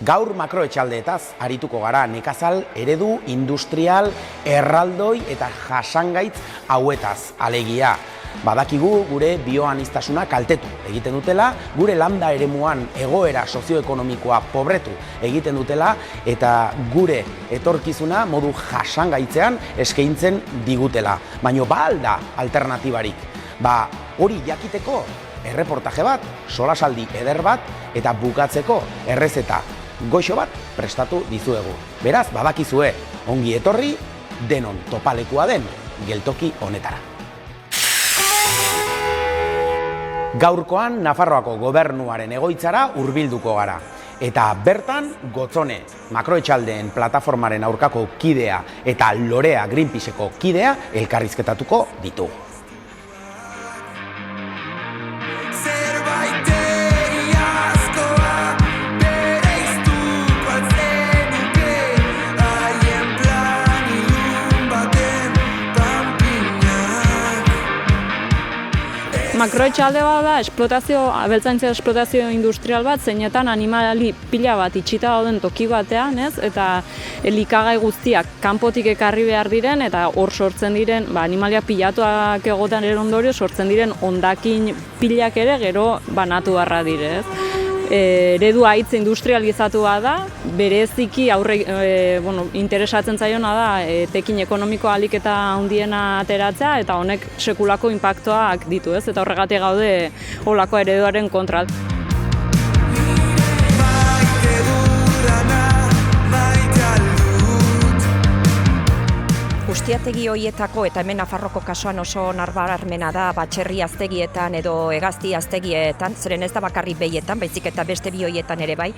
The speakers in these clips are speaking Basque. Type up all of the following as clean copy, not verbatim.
Gaur makroetxaldeetaz arituko gara nekazal eredu industrial erraldoi eta jasangaitz hauetaz alegia. Badakigu gure bioaniztasuna kaltetu egiten dutela, gure landa eremuan egoera sozioekonomikoa pobretu egiten dutela eta gure etorkizuna modu jasangaitzean eskaintzen digutela. Baina ba alda alternatibarik. Hori jakiteko erreportaje bat, solasaldi eder bat eta bukatzeko errezeta goxo bat prestatu dizuegu. Beraz, badakizue, ongi etorri denon topalekua den geltoki honetara. Gaurkoan Nafarroako gobernuaren egoitzara hurbilduko gara. Eta bertan Gotzone, makroetxaldeen plataformaren aurkako kidea eta Lorea Greenpeaceko kidea elkarrizketatuko ditugu. Makroetxalde bat da, abeltzaintzia esplotazio industrial bat, zeinetan animali pila bat itxita dauden toki batean, eta elikagai guztiak kanpotik ekarri behar diren, eta hor sortzen diren, animalia pilatuak egotan ere ondorio, sortzen diren hondakin pilak ere gero banatu barra dire. Eredu haitz industrializatua da, bereziki interesatzen zaiona da etekin ekonomikoa ahalik eta handiena ateratzea eta honek sekulako inpaktuak ditu, eta horregatik gaude holako ereduaren kontra. Ustiategi horietako eta hemen Nafarroko kasuan oso nabarmena da txerri aztegietan edo hegazti aztegietan, zeren ez da bakarrik behietan, baizik eta beste bi horietan ere bai,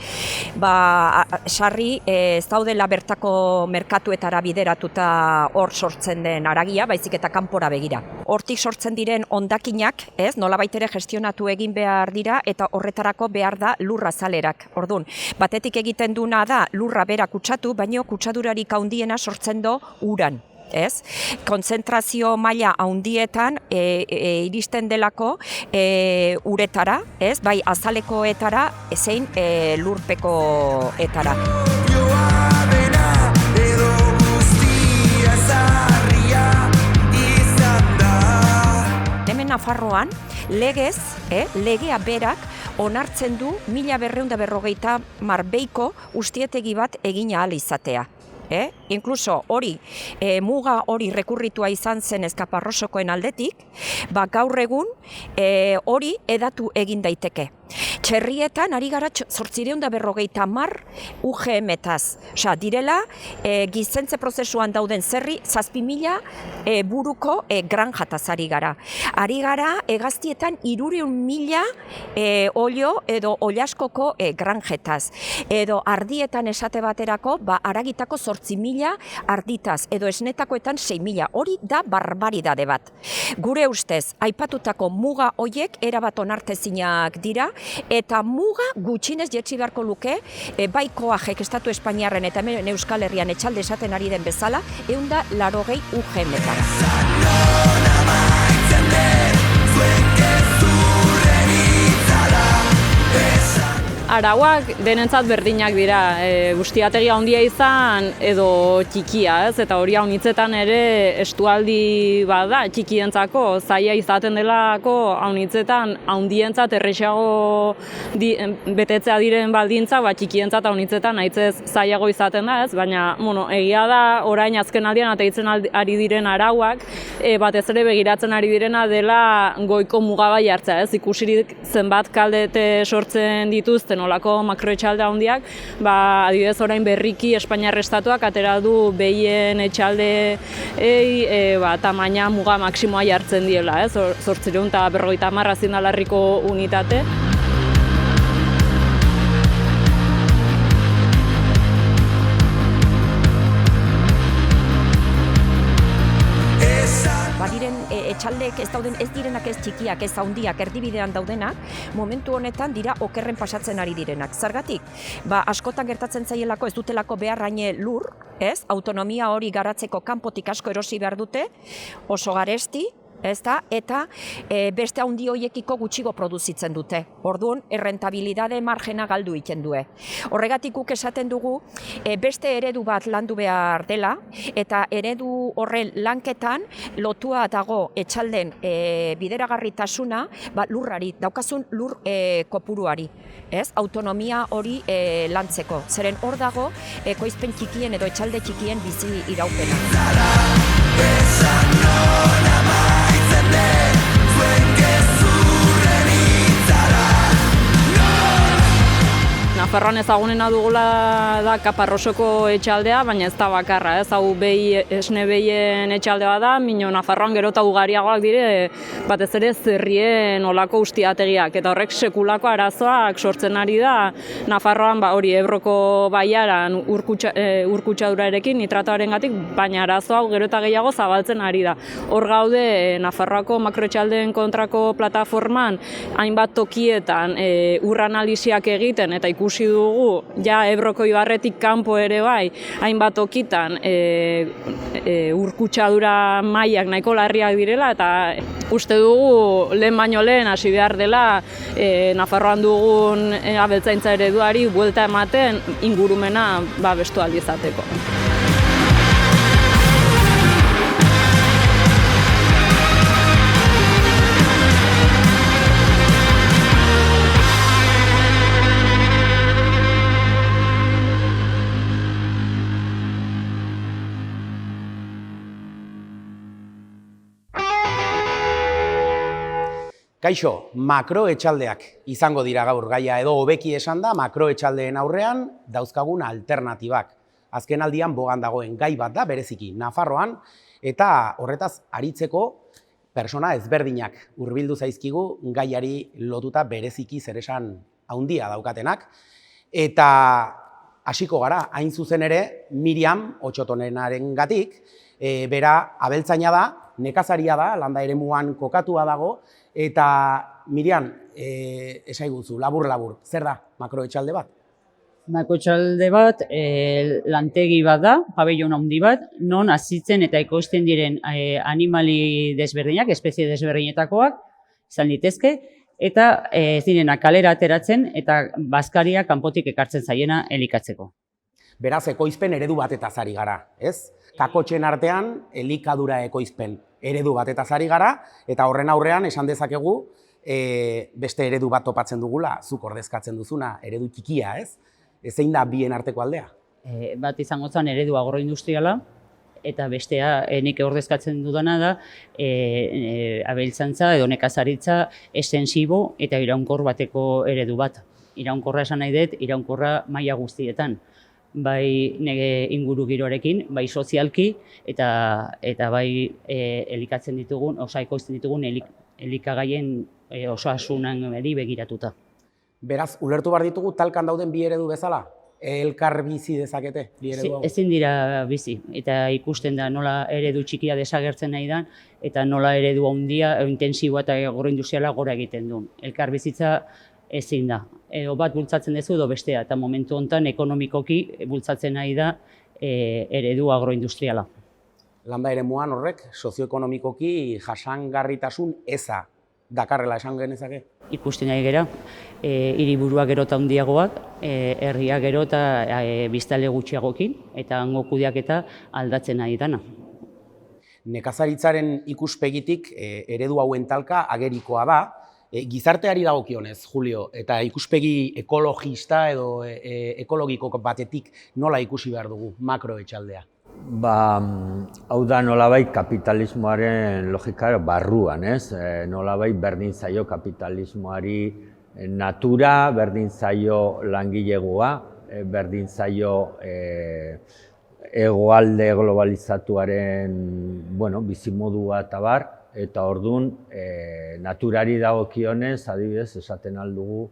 sarri ez daudela bertako merkatuetara bideratuta hor sortzen den haragia, baizik eta kanpora begira. Hortik sortzen diren hondakinak, nolabait ere gestionatu egin behar dira eta horretarako behar da lurra zalerak. Orduan, batetik egiten duna da lurra bera kutsatu, baino kutsadurarik handiena sortzen do uran. Kontzentrazio maila handietan iristen delako uretara, bai azalekoetara, zein lurpekoetara. Hemen Nafarroan, legez, legea berak onartzen du 1250 beiko ustietegi bat egin ahal izatea. Inkluso hori, muga hori rekurritua izan zen Eskaparrosokoen aldetik, gaur egun hori edatu egin daiteke. Txerrietan ari gara 850 UGM-etaz. Direla, gizentze prozesuan dauden zerri 7.000 buruko granjataz ari gara. Ari gara, hegaztietan 300.000 olio edo oliaskoko granjetaz. Edo ardietan esate baterako, aragitako 8.000 arditaz, edo esnetakoetan 6.000. Hori da barbaridade bat. Gure ustez, aipatutako muga hoiek erabat onartezinak dira, eta muga gutxinez jetzi beharko luke, bai koajek Estatu Espainiarren eta hemen Euskal Herrian etxalde esaten ari den bezala, 180 UGM-etara. Arauak denentzat berdinak dira, ustiategia handia izan edo txikia, eta hori haunitzetan ere estualdi bada txikientzako, zaila izaten delako haunitzetan handientzat errexeago betetzea diren baldintza, txikientzat haunitzetan nahitzez zailago izaten da, baina egia da orain azken aldian ateitzen ari diren arauak, batez ere begiratzen ari direna dela goiko mugabai hartzea, ikusirik zenbat kaldete sortzen dituzten olako makroetxalde handiak, adibidez orain berriki Espainiar Estatuak atera du behien etxalde tamaina muga maksimoa jartzen diela, 850 azindalarriko unitate. Etxaldeek ez direnak ez txikiak, ez handiak, erdibidean daudenak, momentu honetan dira okerren pasatzen ari direnak. Zergatik, askotan gertatzen zaielako ez dutelako beharraine lur, autonomia hori garatzeko kanpotik asko erosi behar dute, oso garesti, ezta? Eta beste handi hoiekiko gutxigo produzitzen dute. Orduan, errentabilidade margena galdu egiten due. Horregatik guk esaten dugu beste eredu bat landu behar dela, eta eredu horren lanketan lotua dago etxalden bideragarritasuna lurrari, daukazun lur kopuruari, ez? Autonomia hori lantzeko. Zeren hor dago ekoizpen txikien edo etxalde txikien bizi iraupena. Nafarroan ezagunena dugula da Kaparrosoko etxaldea, baina ez da bakarra, ez hau esne behien etxaldea da, mino Nafarroan gero eta ugariagoak dire, batez ere zerrien olako ustiategiak, eta horrek sekulako arazoak sortzen ari da Nafarroan hori Ebroko baiaran urkutsadurarekin, nitratoarengatik, baina arazo hau gero eta gehiago zabaltzen ari da. Hor gaude Nafarroako makroetxaldeen kontrako plataforman hainbat tokietan ur-analisiak egiten eta ikusi dugu, ja Ebroko ibarretik kanpo ere bai, hainbat tokitan urkutsadura mailak nahiko larriak direla, eta uste dugu lehen baino lehen hasi behar dela Nafarroan dugun abeltzaintza ereduari buelta ematen ingurumena babestu ahal izateko. Kaixo, makroetxaldeak izango dira gaur gaia, edo hobeki esan da makroetxaldeen aurrean dauzkagun alternatibak. Azken aldian bogan dagoen gai bat da bereziki Nafarroan, eta horretaz aritzeko persona ezberdinak hurbildu zaizkigu gaiari lotuta bereziki zeresan handia daukatenak. Eta hasiko gara, hain zuzen ere, Miriam Otxotonenarengatik, bera abeltzaina da, nekazaria da, landa eremuan kokatua dago, eta Miriam, esaiguzu, labur-labur, zer da makroetxalde bat? Makroetxalde bat lantegi bat da, pabellon handi bat, non azitzen eta ekoizten diren animali desberdinak, espezie desberdinetakoak, izan litezke, eta ez direnak kalera ateratzen eta bazkaria kanpotik ekartzen zaiena elikatzeko. Beraz, ekoizpen eredu batetaz ari gara, ez? Kakotxen artean, elikadura ekoizpen eredu batetaz ari gara, eta horren aurrean esan dezakegu beste eredu bat topatzen dugula, zuk ordezkatzen duzuna, eredu txikia, ez? Zein da bien arteko aldea? Bat izango zen eredu agroindustriala, eta bestea nik ordezkatzen dudana da abeltzantza edo nekazaritza estensibo eta iraunkor bateko eredu bat. Iraunkorra esan nahi dut, iraunkorra maila guztietan. Bai nege inguru giroarekin, bai sozialki, eta bai elikatzen ditugun, ekoizten ditugun elikagaien osasunan begiratuta. Beraz, ulertu behar ditugu talkan dauden bi eredu bezala? Elkar bizi dezakete bi eredu hau? Ezin dira bizi, eta ikusten da nola eredu txikia desagertzen nahi da, eta nola eredu handia, intensiboa eta agroindustriala gora egiten du. Elkar bizitza ezin da. Edo bat bultzatzen duzu edo bestea, eta momentu honetan ekonomikoki bultzatzen nahi da eredu agroindustriala. Landa eremuan horrek sozioekonomikoki jasangarritasun eza dakarrela esan genezake? Ikusten nahi gera, hiriburuak gero eta handiagoak, herriak gero eta biztanle gutxiagokin, eta hango kudeaketa aldatzen nahi dana. Nekazaritzaren ikuspegitik eredu hauen talka agerikoa da, gizarteari dagokionez, Julio, eta ikuspegi ekologista edo ekologiko batetik nola ikusi behar dugu makroetxaldea? Hau da nolabait kapitalismoaren logika barruan, ez? Nolabait berdin zaio kapitalismoari natura, berdin zaio langilegoa, berdin zaio hegoalde globalizatuaren bizimodua eta bar, eta orduan naturari dagokionez, adibidez, esaten aldugu,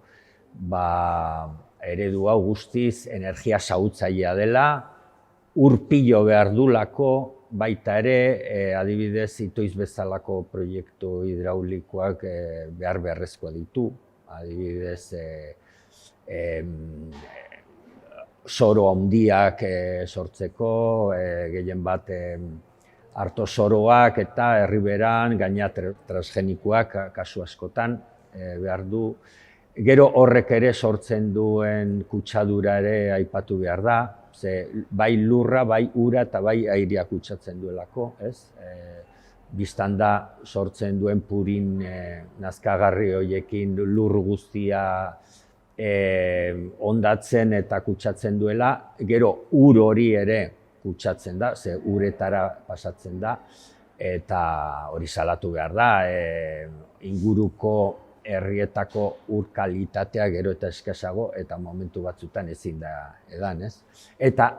eredu hau guztiz energia xahutzailea dela, urpilo behar dulako, baita ere, adibidez, itoiz bezalako proiektu hidraulikoak behar beharrezkoa ditu, adibidez, soro handiak sortzeko, gehien bat artosoroak eta herriberan, gaina transgenikoak kasu askotan behar du. Gero horrek ere sortzen duen kutsadura ere aipatu behar da, ze bai lurra, bai ura eta bai airea kutsatzen duelako, ez? Bistan da sortzen duen purin nazkagarri horiekin lur guztia hondatzen eta kutsatzen duela, gero ur hori ere kutsatzen da, ze uretara pasatzen da, eta hori salatu behar da, inguruko herrietako ur kalitatea gero eta eskasago eta momentu batzutan ezin da edan, ez? Eta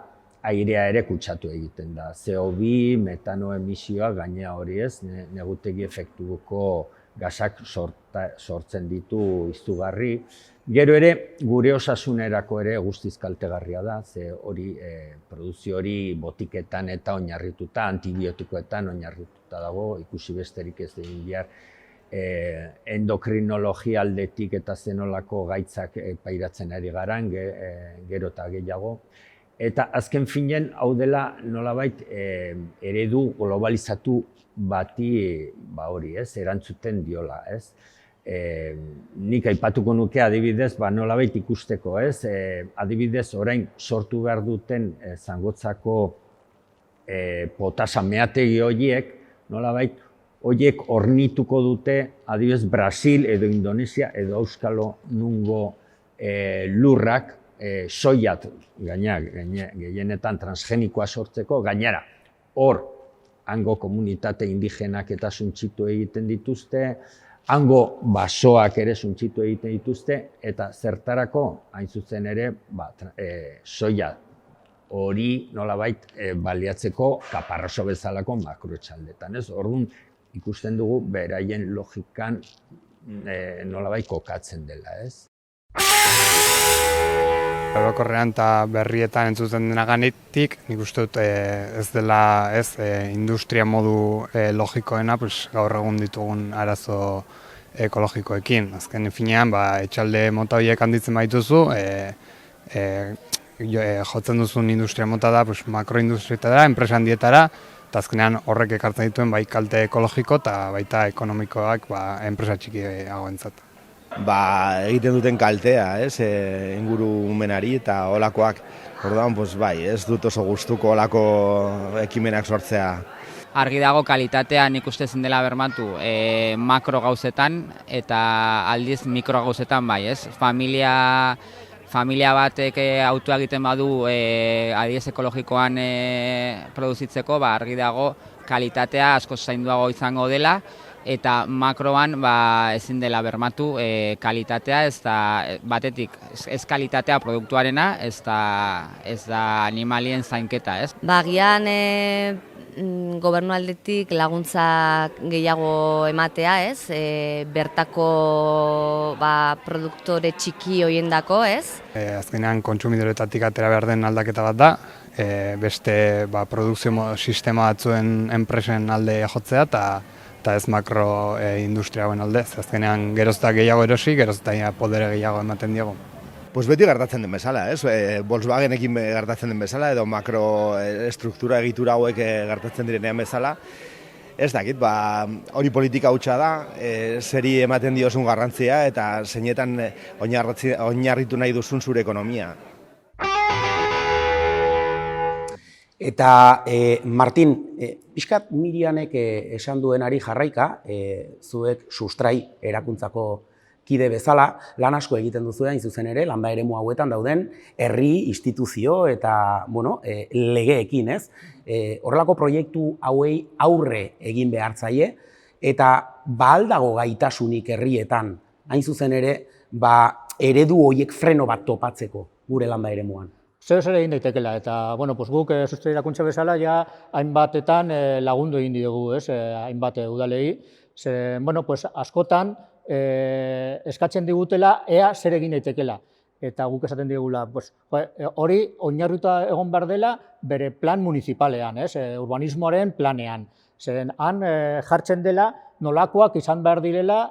airea ere kutsatu egiten da. CO2, metano emisioa, gaina hori ez, negutegi efektuko gasak sortzen ditu izugarri. Gero ere, gure osasunerako ere guztiz kaltegarria da, ze hori produzio hori botiketan eta oinarrituta, antibiotikoetan oinarrituta dago, ikusi besterik ez egin behar, endokrinologia aldetik eta zenolako gaitzak pairatzen ari garan, gero eta gehiago. Eta azken finean, hau dela nolabait eredu globalizatu bati hori, ez, erantzuten diola, ez. Nik aipatuko nuke adibidez, nolabait ikusteko, ez, adibidez orain sortu behar duten Zangotzako potasa meategi horiek, nolabait horiek hornituko dute adibidez Brasil edo Indonesia edo Euskalo nungo lurrak soiat gehienetan transgenikoa sortzeko, gainera hor hango komunitate indigenak eta suntxitu egiten dituzte, hango basoak ere suntxitu egiten dituzte, eta zertarako hain zuzen ere soia hori nolabait baliatzeko kaparroso bezalako makroetxaldetan. Orduan ikusten dugu beraien logikan nolabait kokatzen dela, ez? Orokorrean eta berrietan entzuten denaganetik, nik uste dut ez dela industria modu logikoena gaur egun ditugun arazo ekologikoekin. Azken finean, etxalde mota horiek handitzen baituzu, jotzen duzun industria mota da makroindustrietara, enpresa handietara, eta azkenean horrek ekartzen dituen bai kalte ekologiko eta baita ekonomikoak enpresa txikiagoentzat. Egiten duten kaltea, ingurumenari eta olakoak. Orduan, ez dut oso gustuko olako ekimenak sortzea. Argi dago kalitatea nik uste ezin dela bermatu makro gauzetan eta aldiz mikro gauzetan bai, ez? Familia batek autua egiten badu adibidez ekologikoan produzitzeko, argi dago kalitatea asko zainduago izango dela, eta makroan ezin dela bermatu kalitatea, ez da batetik ez kalitatea produktuarena, ez da animalien zainketa, ez? Agian gobernu aldetik laguntza gehiago ematea, ez? Bertako produktore txiki hoiendako, ez? Azkenean kontsumidoreetatik atera behar den aldaketa bat da, beste produkzio sistema batzuen enpresen alde jotzea eta ez makro industria hauen alde. Azkenean gerozta gehiago erosi, gerozta podere gehiago ematen diego. Beti gertatzen den bezala, ez? Volkswagenekin gertatzen den bezala, edo makroestruktura egitura hauek gertatzen direnean bezala. Ez dakit, hori politika hutsa da, zeri ematen diozun garrantzia eta zeinetan oinarritu nahi duzun zure ekonomia. Eta, Martin, pixkat Mirianek esan duenari jarraika, zuek sustrai erakuntzako kide bezala, lan asko egiten duzuen, zuzen ere, landa eremu hauetan dauden, herri, instituzio eta, legeekin, ez? Horrelako proiektu hauei aurre egin behar zaie, eta aldago gaitasunik herrietan, hain zuzen ere, eredu horiek freno bat topatzeko gure landa eremuan. Zer egin daitekela, eta guk sustrai erakuntza bezala hainbatetan lagundu egin diogu, hainbat udalei, askotan eskatzen digutela ea zer egin daitekela. Eta guk esaten digula, hori oinarrituta egon behar dela bere plan municipalean, urbanismoaren planean. Zeren han jartzen dela nolakoak izan behar direla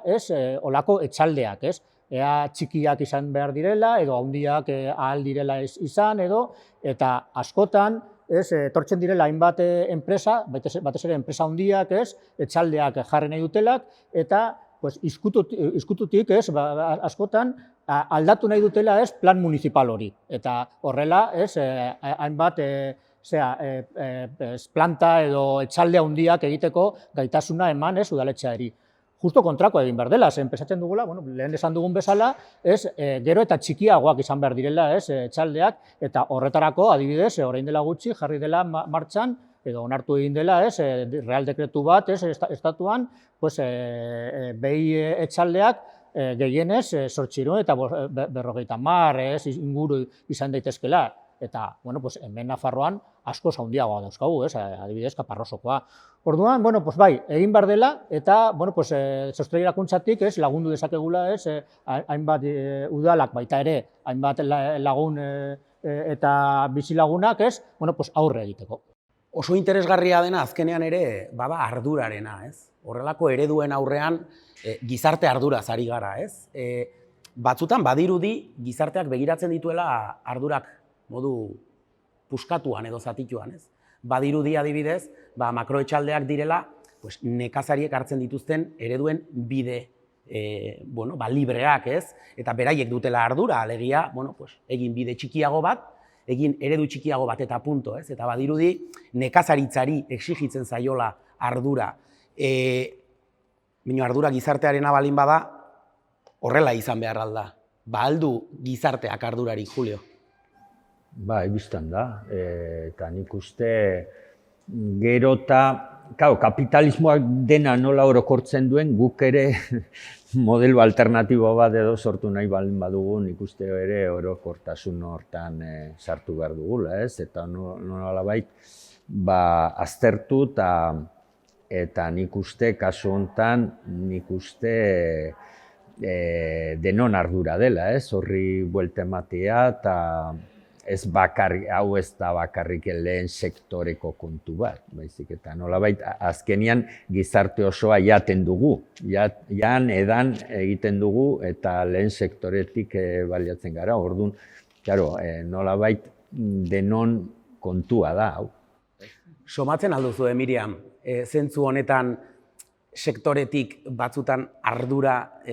olako etxaldeak, ea txikiak izan behar direla, edo handiak ahal direla izan, eta askotan etortzen direla hainbat enpresa, batez ere enpresa handiak, etxaldeak jarri nahi dutelak, eta izkututik, askotan, aldatu nahi dutela plan municipal hori. Eta horrela, hainbat planta edo etxalde handiak egiteko gaitasuna eman udaletxeari. Justo kontrako egin behar dela, pensatzen dugula, lehen esan dugun bezala, gero eta txikiagoak izan behar direla etxaldeak, eta horretarako, adibidez, orain dela gutxi, jarri dela martxan, edo onartu egin dela, real dekretu bat, estatuan, behi etxaldeak gehienez 800 eta 50 inguru izan daitezkela. Eta, hemen Nafarroan asko handiagoa dauzkagu, adibidez, Kaparrosokoa. Orduan, bai, egin behar dela, eta, sostrai erakuntzatik lagundu dezakegula, hainbat udalak baita ere, hainbat lagun eta bizilagunak, aurre egiteko. Oso interesgarria dena azkenean ere, bada ardurarena, Horrelako ereduen aurrean gizarte arduraz ari gara, Batzutan badirudi gizarteak begiratzen dituela ardurak modu puskatuan edo zatituan, Badirudi adibidez, makroetxaldeak direla, nekazariek hartzen dituzten ereduen bide libreak, eta beraiek dutela ardura, alegia, egin bide txikiago bat, egin eredu txikiago bat eta punto, eta badirudi nekazaritzari exigitzen zaiola ardura. Baina ardura gizartearena balin bada, horrela izan behar alda. Aldu gizarteak ardurarik, Julio? Biztan da, eta nik uste gero eta, kapitalismoak dena nola orokortzen duen, guk ere modelo alternatibo bat edo sortu nahi balin badugu, nik uste ere orokortasun hortan sartu behar dugula, eta nolabait aztertu eta nik uste, kasu honetan, nik uste denon ardura dela, horri buelta ematea, eta hau ez da bakarrik lehen sektoreko kontu bat, baizik eta nolabait azkenian gizarte osoa jaten dugu, jan edan egiten dugu eta lehen sektoretik baliatzen gara, orduan, nolabait denon kontua da, hau. Somatzen alduzu, Miriam, zentzu honetan sektoretik batzutan ardura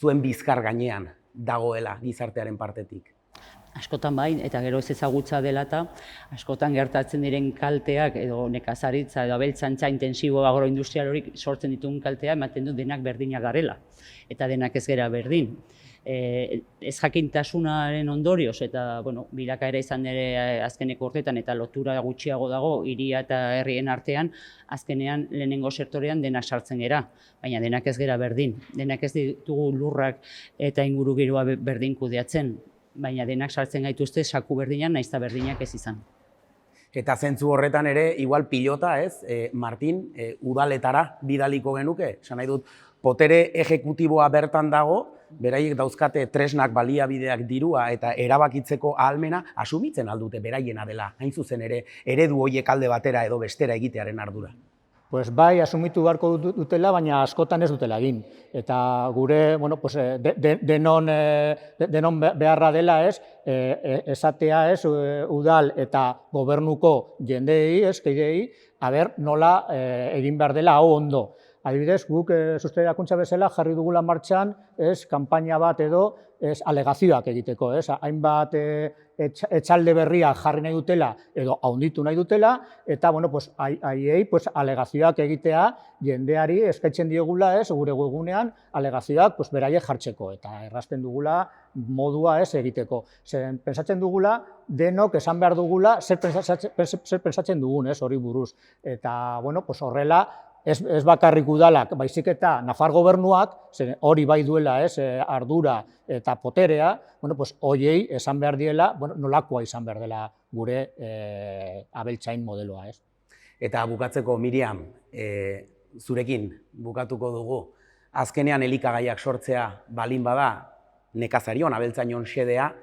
zuen bizkar gainean dagoela gizartearen partetik? Askotan bai, eta gero ez ezagutza dela eta askotan gertatzen diren kalteak edo nekazaritza edo abeltzantza intensibo agroindustrial horik sortzen ditugun kaltea ematen du denak berdinak garela. Eta denak ez gera berdin. Ez jakintasunaren ondorioz eta bilakaera izan ere azkeneko urteetan eta lotura gutxiago dago hiria eta herrien artean, azkenean lehenengo sektorean denak sartzen gera, baina denak ez gera berdin. Denak ez ditugu lurrak eta ingurugiroa berdin kudeatzen, baina denak sartzen gaituzte saku berdinak nahiz eta berdinak ez izan. Eta zentzu horretan ere, igual pilota, Martin, udaletara bidaliko genuke. Esan nahi dut, potere ejekutiboa bertan dago, beraiek dauzkate tresnak, baliabideak, dirua eta erabakitzeko ahalmena asumitzen aldute beraiena dela, hain zuzen ere, eredu horiek alde batera edo bestera egitearen ardura. Bai, asumitu beharko dutela, baina askotan ez dutela egin. Eta gure, denon beharra dela esatea udal eta gobernuko jendeei, keidei, nola egin behar dela hau ondo. Adibidez, guk sustrairakuntza bezala jarri dugula martxan kanpaina bat edo alegazioak egiteko. Hainbat etxalde berria jarri nahi dutela edo haunditu nahi dutela, eta haiei alegazioak egitea jendeari eskaintzen diegula gure webgunean alegazioak beraiek jartzeko eta errazten dugula modua egiteko. Pentsatzen dugula denok esan behar dugula zer pentsatzen dugun hori buruz. Eta horrela ez bakarrik udalak, baizik eta Nafar gobernuak, hori bai duela ardura eta poterea, horiei esan behar diela, nolakoa izan behar dela gure abeltzain modeloa. Eta bukatzeko, Miriam, zurekin bukatuko dugu, azkenean elikagaiak sortzea balin bada, nekazarion, abeltzainon xedea,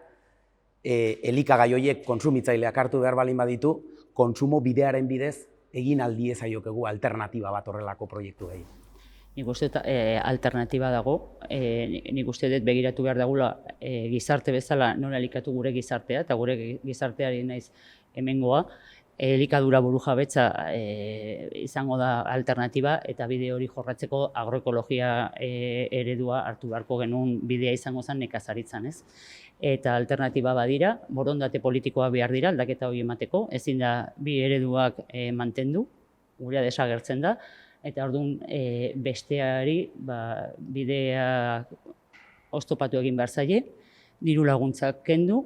elikagai horiek kontsumitzaileak hartu behar balin baditu, kontsumo bidearen bidez, egin aldi ezaiokegu alternatiba bat horrelako proiektu gehi. Nik uste alternatiba dago, nik uste dut begiratu behar dagula gizarte bezala nola elikatu gure gizartea, eta gure gizarteari naiz hemengoa, elikadura burujabetza izango da alternatiba eta bide hori jorratzeko agroekologia eredua hartu beharko genuen bidea izango zen nekazaritzan, ez? Eta alternatiba badira, borondate politikoa behar dira aldaketa hori emateko, ezin da bi ereduak mantendu, gurea desagertzen da, eta orduan besteari bidea oztopatu egin behar zaie, diru laguntzak kendu,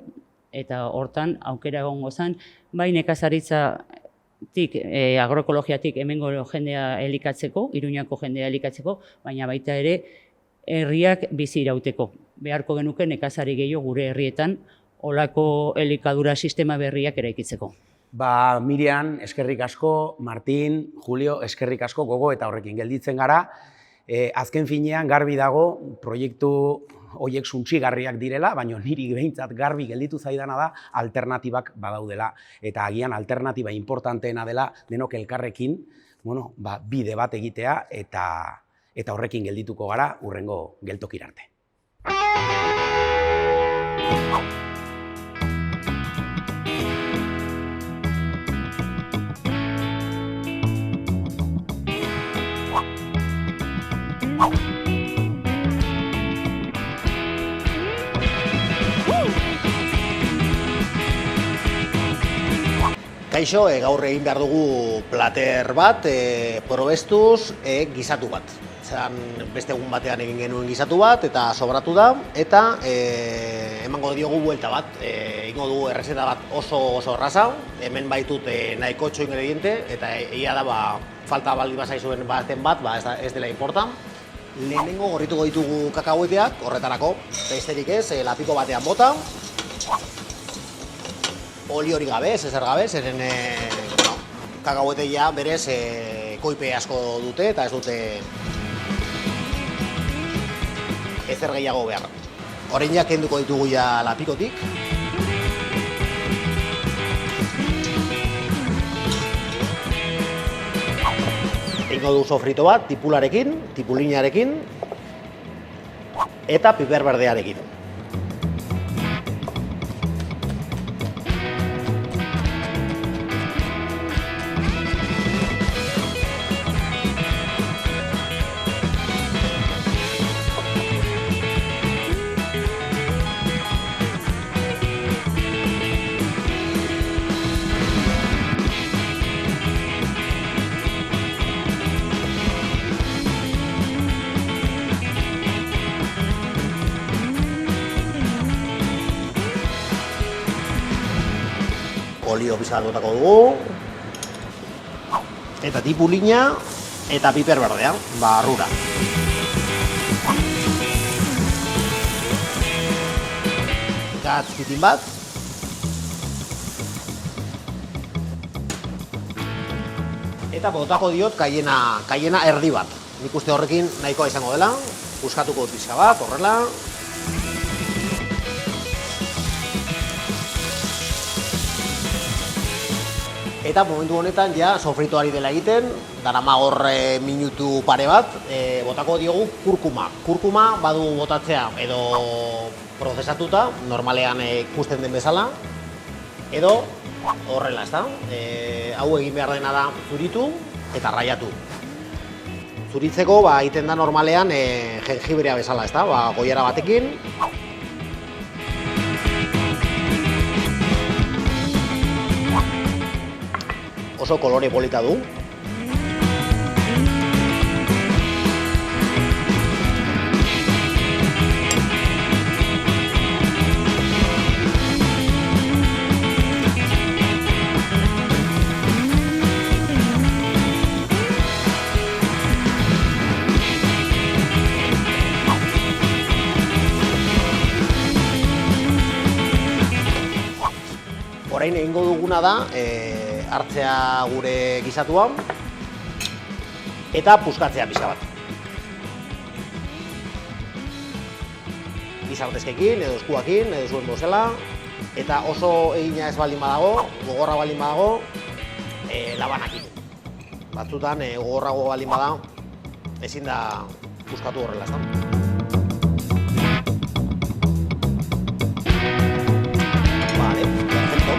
eta hortan aukera egongo zen, bai nekazaritzatik, agroekologiatik hemengo jendea elikatzeko, Iruñako jendea elikatzeko, baina baita ere herriak bizi irauteko. Beharko genuke nekazari gehiago gure herrietan olako elikadura sistema berriak eraikitzeko. Miriam, eskerrik asko, Martin, Julio, eskerrik asko gogo eta horrekin gelditzen gara. Azken finean garbi dago proiektu horiek suntsigarriak direla, baina niri behintzat garbi gelditu zaidana da alternatibak badaudela. Eta agian alternatiba importanteena dela denok elkarrekin bide bat egitea eta horrekin geldituko gara hurrengo geltokira arte. Kaixo, gaur egin behar dugu plater bat, probestuz gizatu bat. Zeran beste egun batean egin genuen gizatu bat eta sobratu da, eta emango diogu buelta bat. Egingo dugu errezeta bat oso erraza, hemen baitut nahiko 8 ingrediente, eta egia da falta baldin bazaizuen baten bat, ez dela importan. Lehenengo gorrituko ditugu kakahueteak, horretarako, besterik ez, lapiko batean bota. Oli hori gabe, ezer gabe, zeren kakahueteia berez koipe asko dute eta ez dute ezer gehiago behar. Orain kenduko ditugu ja lapikotik. Egingo du sofrito bat, tipularekin, tipulinarekin eta piper berdearekin. Olio pizkat botako dugu, eta tipulina eta piper berdea, barrura. Gatz pitin bat. Eta botako diot kaiena erdi bat. Nik uste horrekin nahikoa izango dela, puskatuko pizka bat, horrela. Eta momentu honetan ja sofritoari dela egiten, darama hor minutu pare bat, botako diogu kurkuma. Kurkuma badu botatzea edo prozesatuta, normalean ikusten den bezala, edo horrela, ezta? Hau egin behar dena da zuritu eta raiatu. Zuritzeko egiten da normalean jengibrea bezala, ezta? Goiara batekin. Oso kolore polita du. Orain egingo duguna da, hartzea gure gisatua eta puskatzea pixka bat. Gizartezkekin edo eskuakin, edo zuen bozela, eta oso egina ez baldin badago, gogorra baldin badago, labanakin. Batzutan gogorrago baldin bada, ezin da puskatu horrela, ez da? Vale, perfecto.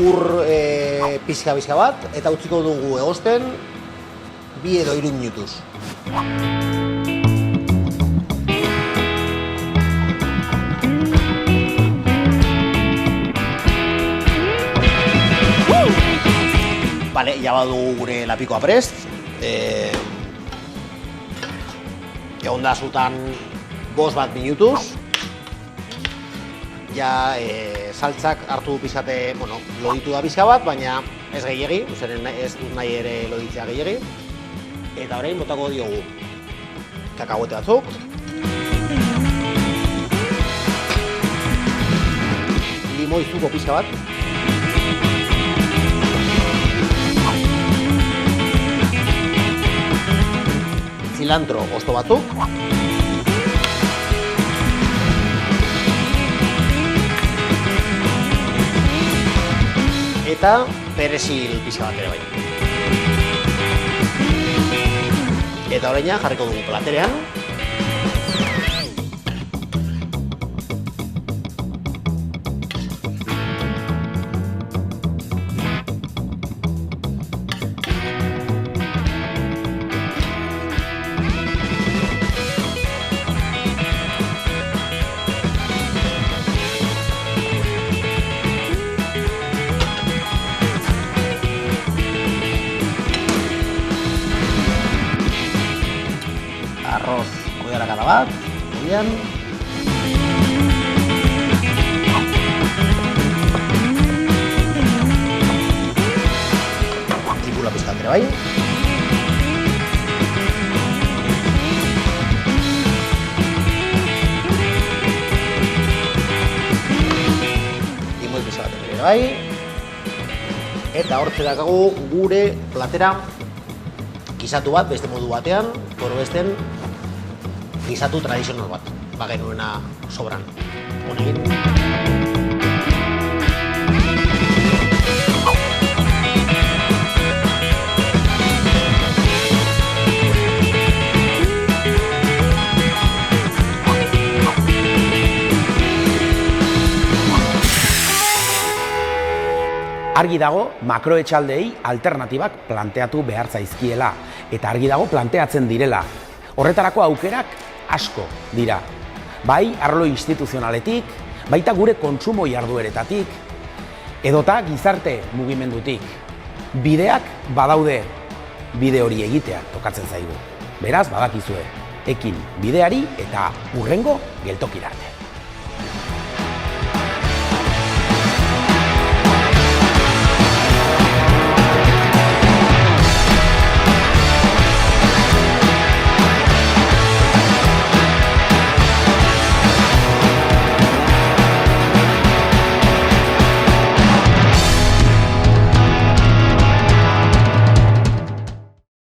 ur pixka bat, eta utziko dugu egosten 2 edo 3 minutuz. Bale, ja badugu gure lapikoa prest. Egon da zutan 5 minutuz. Ja saltzak hartu pixate, bueno, loditu da pixka bat, baina ez gehiegi, zeren ez dut nahi ere loditzea gehiegi. Eta orain botako diogu kakahuete batzuk. Limoi zuko pixka bat. Cilantro hosto batzuk. Eta perezil pixka bat ere bai. Eta oraina jarriko dugu platerean. Arroz koiarakada bat, goian. Tipula pizkat ere bai. Limoi pizkat ere bai. Eta hortze dakagu gure platera gisatu bat, beste modu batean, besten gisatu tradizional bat, bagenuena sobran. Honekin. Argi dago makroetxaldeei alternatibak planteatu behar zaizkiela, eta argi dago planteatzen direla. Horretarako aukerak asko dira. Bai arlo instituzionaletik, baita gure kontsumo jardueretatik, edota gizarte mugimendutik. Bideak badaude, bide hori egitea tokatzen zaigu. Beraz, badakizue, ekin bideari eta hurrengo geltokira arte.